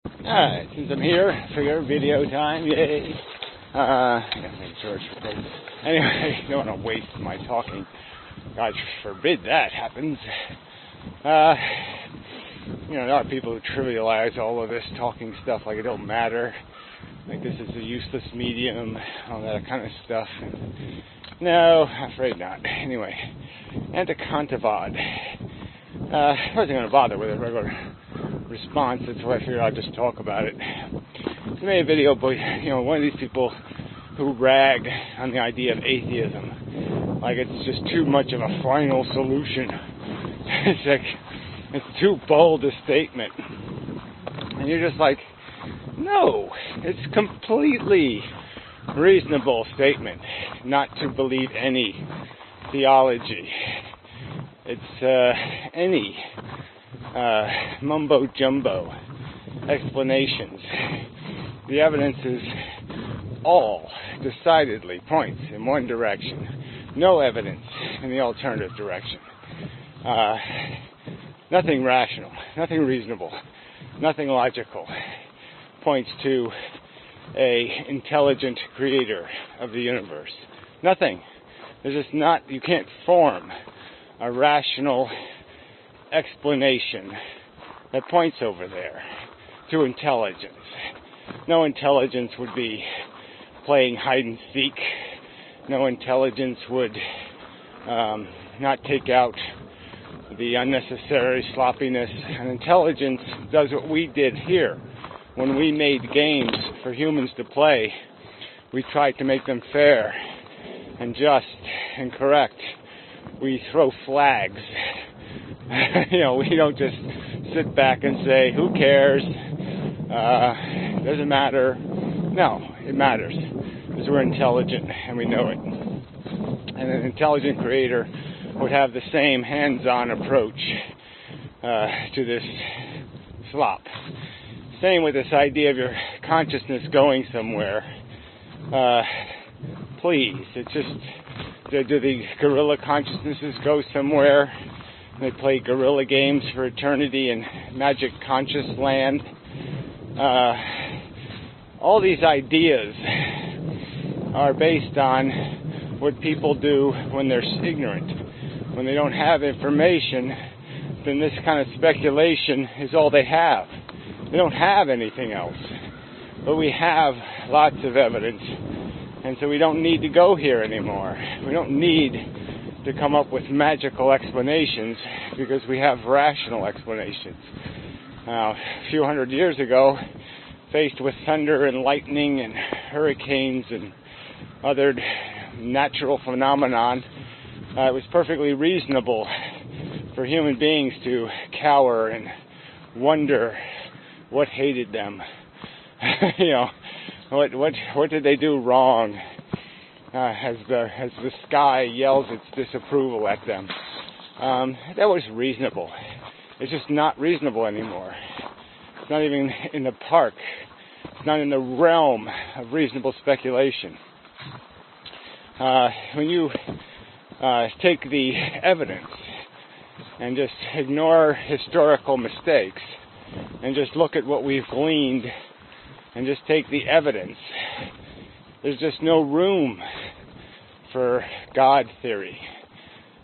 Alright, since I'm here, I figure video time, yay. I gotta make sure it's recorded. Anyway, I don't want to waste my talking. God forbid that happens. A lot of people who trivialize all of this talking stuff like it don't matter. Like this is a useless medium, all that kind of stuff. No, I'm afraid not. Anyway, Antikantavad. I wasn't going to bother with a regular response, that's why I figured I'd just talk about it. I made a video, but one of these people who ragged on the idea of atheism, like it's just too much of a final solution. It's like it's too bold a statement, and you're just like, no, it's completely reasonable statement not to believe any theology. It's any mumbo jumbo explanations. The evidence is all decidedly points in one direction. No evidence in the alternative direction. Nothing rational, nothing reasonable, nothing logical points to a intelligent creator of the universe. Nothing. There's just not, you can't form a rational explanation that points over there to intelligence. No intelligence would be playing hide and seek. No intelligence would not take out the unnecessary sloppiness. And intelligence does what we did here. When we made games for humans to play, we tried to make them fair and just and correct. We throw flags. We don't just sit back and say, who cares? Doesn't matter. No, it matters. Because we're intelligent and we know it. And an intelligent creator would have the same hands-on approach to this slop. Same with this idea of your consciousness going somewhere. Please, it's just, do the gorilla consciousnesses go somewhere? They play gorilla games for eternity in magic conscious land. All these ideas are based on what people do when they're ignorant. When they don't have information, then this kind of speculation is all they have. They don't have anything else. But we have lots of evidence, and so we don't need to go here anymore. We don't need to come up with magical explanations because we have rational explanations. Now, a few hundred years ago, faced with thunder and lightning and hurricanes and other natural phenomenon, it was perfectly reasonable for human beings to cower and wonder what hated them. What did they do wrong? As the sky yells its disapproval at them. That was reasonable. It's just not reasonable anymore. It's not even in the park. It's not in the realm of reasonable speculation. When you take the evidence and just ignore historical mistakes and just look at what we've gleaned and just take the evidence, there's just no room for God theory,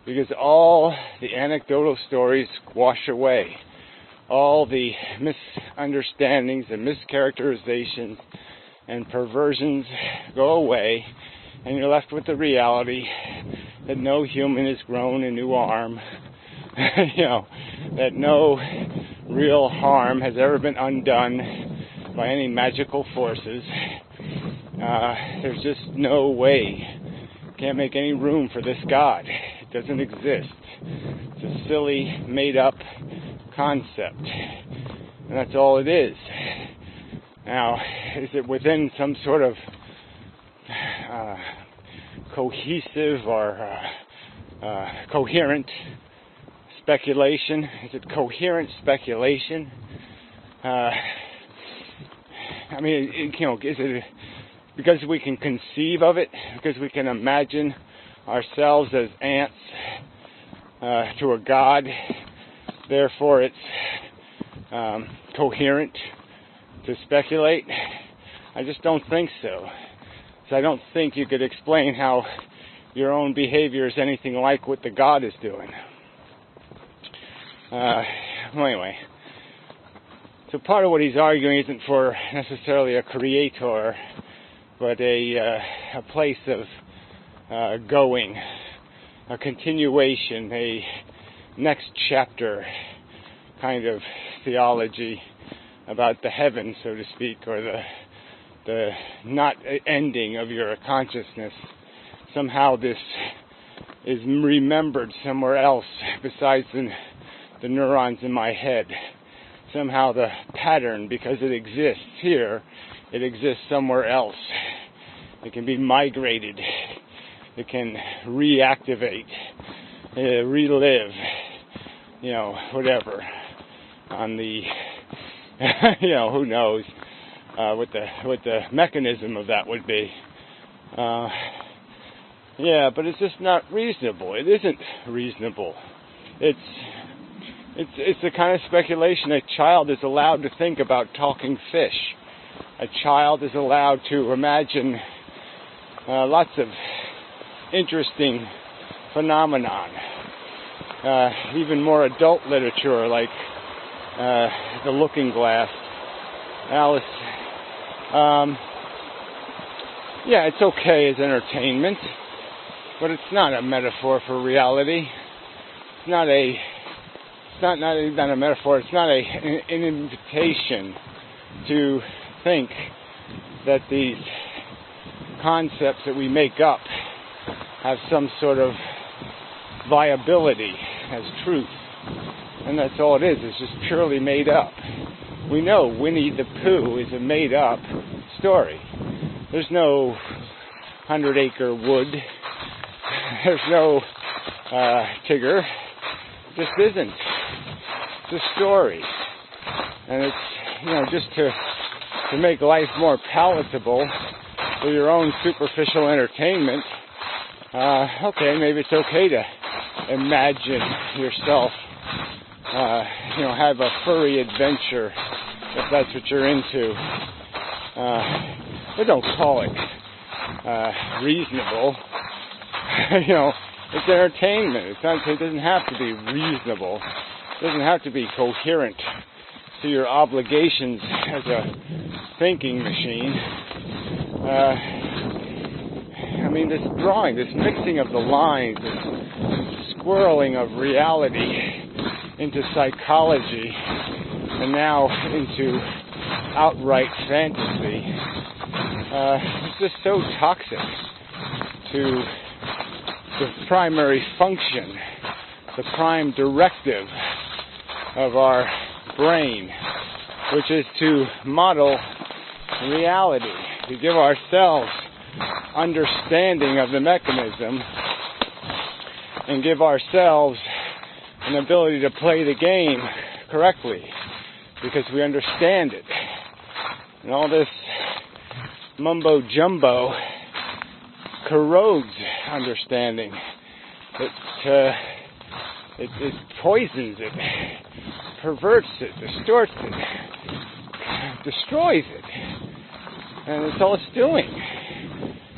because all the anecdotal stories wash away. All the misunderstandings and mischaracterizations and perversions go away, and you're left with the reality that no human has grown a new arm, that no real harm has ever been undone by any magical forces. There's just no way. Can't make any room for this God. It doesn't exist. It's a silly, made-up concept. And that's all it is. Now, is it within some sort of cohesive or coherent speculation? Is it coherent speculation? Is it because we can conceive of it, because we can imagine ourselves as ants to a God, therefore it's coherent? to speculate? I just don't think so. So I don't think you could explain how your own behavior is anything like what the God is doing. Well, anyway, so part of what he's arguing isn't for necessarily a creator, but a place of going, a continuation, a next chapter kind of theology about the heaven, so to speak, or the not ending of your consciousness. Somehow this is remembered somewhere else besides the neurons in my head. Somehow the pattern, because it exists here, it exists somewhere else. It can be migrated. It can reactivate, relive, whatever. On the, who knows what the mechanism of that would be. But it's just not reasonable. It isn't reasonable. It's the kind of speculation a child is allowed to think about talking fish. A child is allowed to imagine lots of interesting phenomenon. Even more adult literature like The Looking Glass. Alice. It's okay as entertainment, but it's not a metaphor for reality. It's not a metaphor. It's not an invitation to think that these concepts that we make up have some sort of viability as truth. And that's all it is. It's just purely made up. We know Winnie the Pooh is a made-up story. There's no 100-acre wood. There's no Tigger. It just isn't. It's a story. And it's, just to make life more palatable for your own superficial entertainment, maybe it's okay to imagine yourself, have a furry adventure if that's what you're into. But don't call it reasonable. It's entertainment. It doesn't have to be reasonable. It doesn't have to be coherent to your obligations as a thinking machine. This drawing, this mixing of the lines, this squirreling of reality into psychology and now into outright fantasy, it's just so toxic to the primary function, the prime directive of our brain, which is to model reality, to give ourselves understanding of the mechanism and give ourselves an ability to play the game correctly because we understand it. And all this mumbo jumbo corrodes understanding. It poisons it, perverts it, distorts it, destroys it. And it's all it's doing.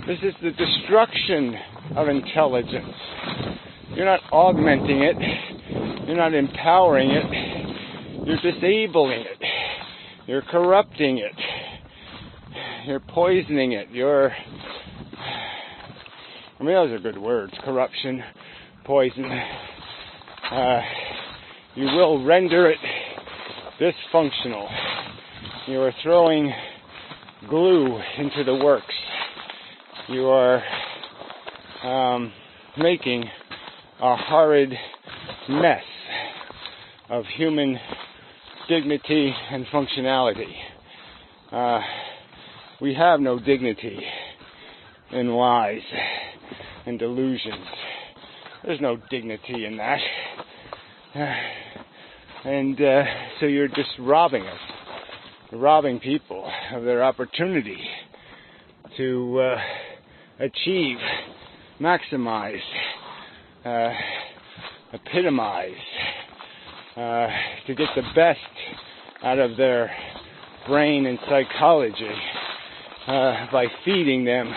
This is the destruction of intelligence. You're not augmenting it. You're not empowering it. You're disabling it. You're corrupting it. You're poisoning it. Those are good words. Corruption, poison. You will render it dysfunctional. You are throwing glue into the works. You are making a horrid mess of human dignity and functionality. We have no dignity in lies and delusions. There's no dignity in that. So you're just robbing us. You're robbing people of their opportunity to achieve, maximize, epitomize, to get the best out of their brain and psychology by feeding them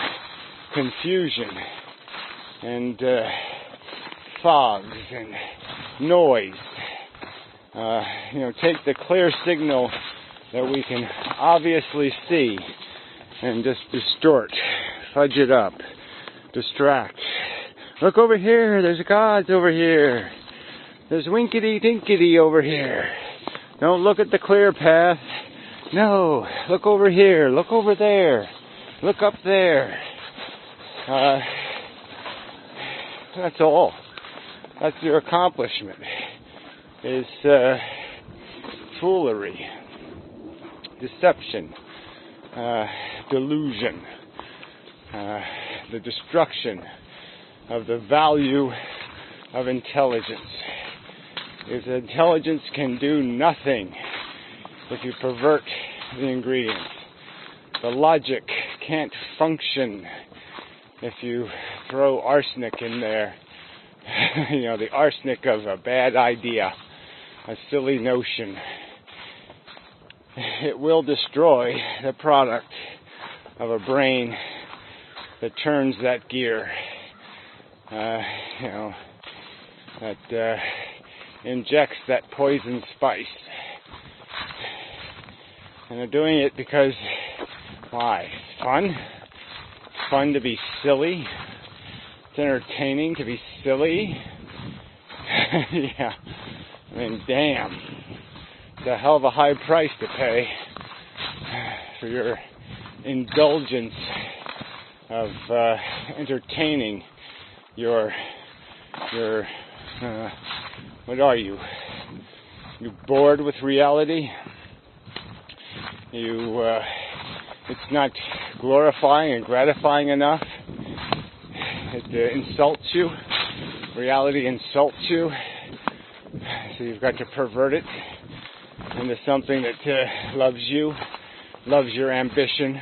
confusion and fogs and noise. Take the clear signal that we can obviously see and just distort, fudge it up, distract. Look over here, there's gods over here. There's winkety tinkety over here. Don't look at the clear path. No, look over here, look over there, look up there. That's all. That's your accomplishment. Is foolery, deception, delusion, the destruction of the value of intelligence. If intelligence can do nothing if you pervert the ingredients. The logic can't function if you throw arsenic in there. The arsenic of a bad idea, a silly notion. It will destroy the product of a brain that turns that gear, that injects that poison spice. And they're doing it because, why? It's fun? It's fun to be silly? It's entertaining to be silly? Yeah. I mean, damn. It's a hell of a high price to pay for your indulgence of entertaining your what are you? You bored with reality? It's not glorifying and gratifying enough? It insults you? Reality insults you? So you've got to pervert it into something that loves you, loves your ambition,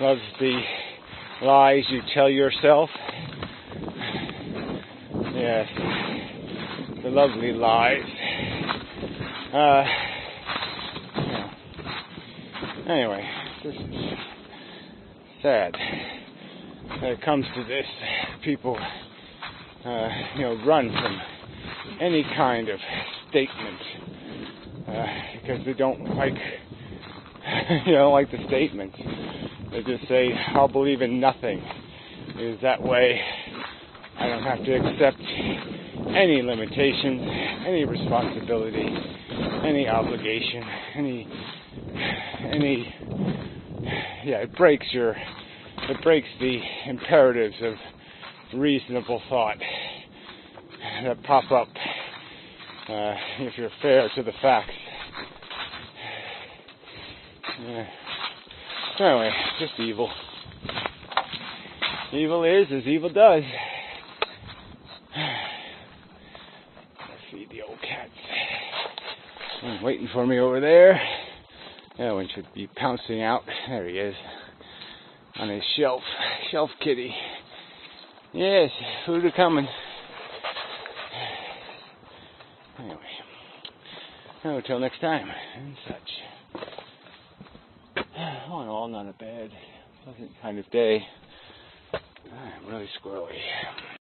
loves the lies you tell yourself. Yes, the lovely lies. Anyway, this is sad that it comes to this. People, run from any kind of statement because they don't like, like the statement. They just say, "I'll believe in nothing." Because that way, I don't have to accept any limitations, any responsibility, any obligation, it breaks the imperatives of reasonable thought that pop up if you're fair to the facts. Anyway, just evil. Evil is as evil does. Feed the old cats. He's waiting for me over there. That one should be pouncing out. There he is. On his shelf. Shelf kitty. Yes, food are coming. Anyway. Till next time. And such. All in all, not a bad, pleasant kind of day. I'm really squirrely.